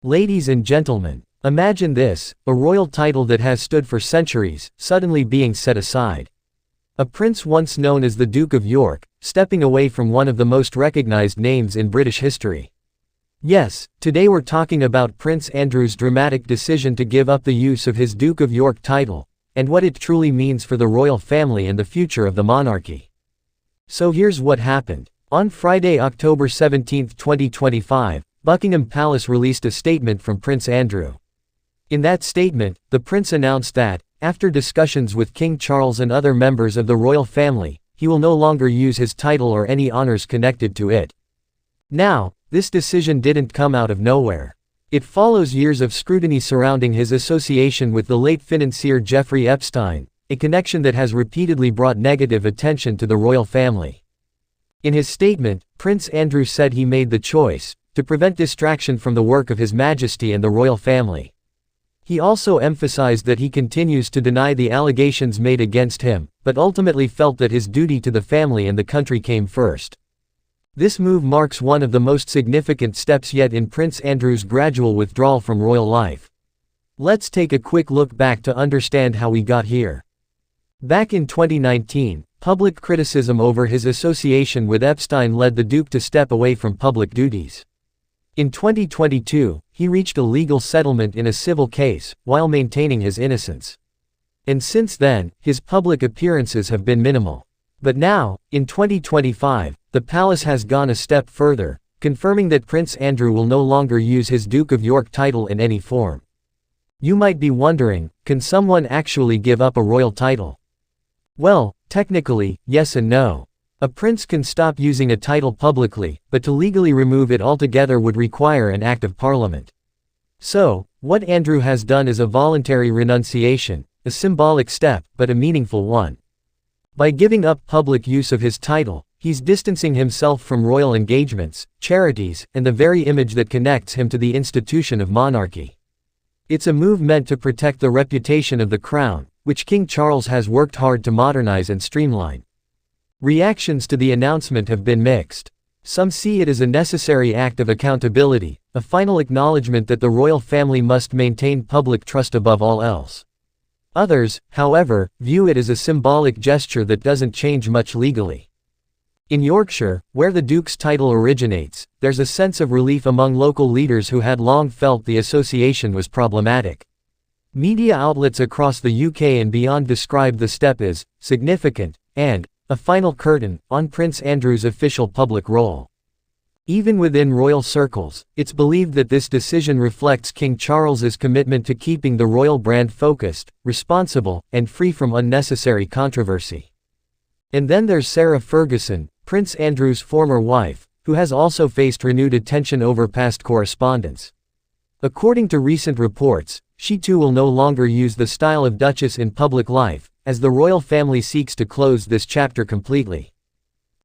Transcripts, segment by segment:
Ladies and gentlemen, imagine this, a royal title that has stood for centuries, suddenly being set aside. A prince once known as the Duke of York, stepping away from one of the most recognized names in British history. Yes, today we're talking about Prince Andrew's dramatic decision to give up the use of his Duke of York title, and what it truly means for the royal family and the future of the monarchy. So here's what happened. On Friday, October 17, 2025, Buckingham Palace released a statement from Prince Andrew. In that statement, the prince announced that, after discussions with King Charles and other members of the royal family, he will no longer use his title or any honors connected to it. Now, this decision didn't come out of nowhere. It follows years of scrutiny surrounding his association with the late financier Jeffrey Epstein, a connection that has repeatedly brought negative attention to the royal family. In his statement, Prince Andrew said he made the choice to prevent distraction from the work of His Majesty and the royal family. He also emphasized that he continues to deny the allegations made against him, but ultimately felt that his duty to the family and the country came first. This move marks one of the most significant steps yet in Prince Andrew's gradual withdrawal from royal life. Let's take a quick look back to understand how we got here. Back in 2019, public criticism over his association with Epstein led the Duke to step away from public duties. In 2022, he reached a legal settlement in a civil case, while maintaining his innocence. And since then, his public appearances have been minimal. But now, in 2025, the palace has gone a step further, confirming that Prince Andrew will no longer use his Duke of York title in any form. You might be wondering, can someone actually give up a royal title? Well, technically, yes and no. A prince can stop using a title publicly, but to legally remove it altogether would require an act of parliament. So, what Andrew has done is a voluntary renunciation, a symbolic step, but a meaningful one. By giving up public use of his title, he's distancing himself from royal engagements, charities, and the very image that connects him to the institution of monarchy. It's a move meant to protect the reputation of the crown, which King Charles has worked hard to modernize and streamline. Reactions to the announcement have been mixed. Some see it as a necessary act of accountability, a final acknowledgement that the royal family must maintain public trust above all else. Others, however, view it as a symbolic gesture that doesn't change much legally. In Yorkshire, where the Duke's title originates, there's a sense of relief among local leaders who had long felt the association was problematic. Media outlets across the UK and beyond describe the step as significant and a final curtain on Prince Andrew's official public role. Even within royal circles, it's believed that this decision reflects King Charles's commitment to keeping the royal brand focused, responsible, and free from unnecessary controversy. And then there's Sarah Ferguson, Prince Andrew's former wife, who has also faced renewed attention over past correspondence. According to recent reports, she too will no longer use the style of duchess in public life, as the royal family seeks to close this chapter completely.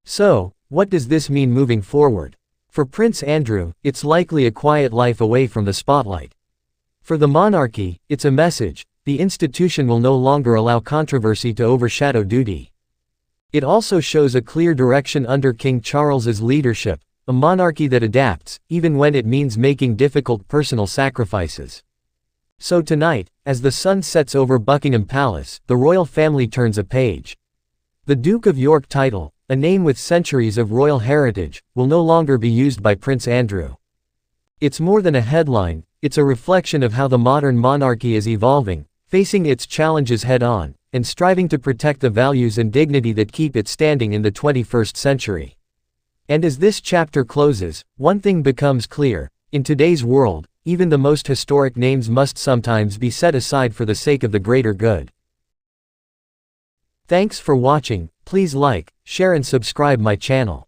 So, what does this mean moving forward? For Prince Andrew, it's likely a quiet life away from the spotlight. For the monarchy, it's a message: the institution will no longer allow controversy to overshadow duty. It also shows a clear direction under King Charles's leadership, a monarchy that adapts, even when it means making difficult personal sacrifices. So tonight, as the sun sets over Buckingham Palace, the royal family turns a page. The Duke of York title, a name with centuries of royal heritage, will no longer be used by Prince Andrew. It's more than a headline, it's a reflection of how the modern monarchy is evolving, facing its challenges head-on, and striving to protect the values and dignity that keep it standing in the 21st century. And as this chapter closes, one thing becomes clear: in today's world, even the most historic names must sometimes be set aside for the sake of the greater good. Thanks for watching. Please like, share and subscribe my channel.